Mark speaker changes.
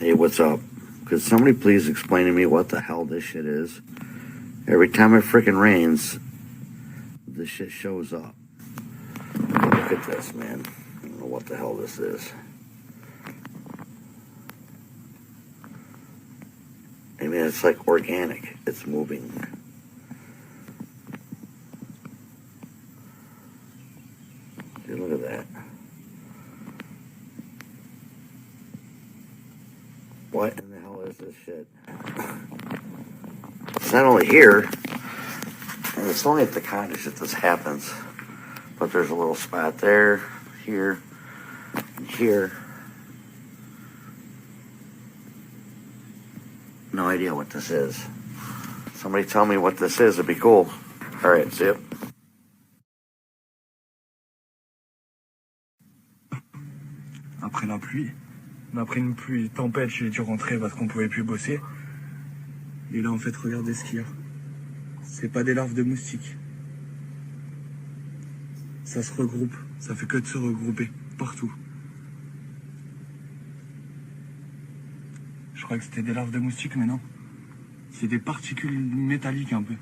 Speaker 1: Hey, what's up? Could somebody please explain to me what the hell this shit is? Every time it freaking rains, this shit shows up. Look at this, man. I don't know what the hell this is. I mean, it's like organic. It's moving. See, look at that. What in the hell is this shit? It's not only here, and it's only at the cottage that this happens, but there's a little spot there, here, and here. No idea what this is. Somebody tell me what this is, it'd be cool. All right, zip.
Speaker 2: Après la pluie, après une pluie tempête, j'ai dû rentrer parce qu'on pouvait plus bosser. Et là, en fait, regardez ce qu'il y a. C'est pas des larves de moustiques. Ça se regroupe. Ça fait que de se regrouper partout. Je crois que c'était des larves de moustiques, mais non. C'est des particules métalliques un peu.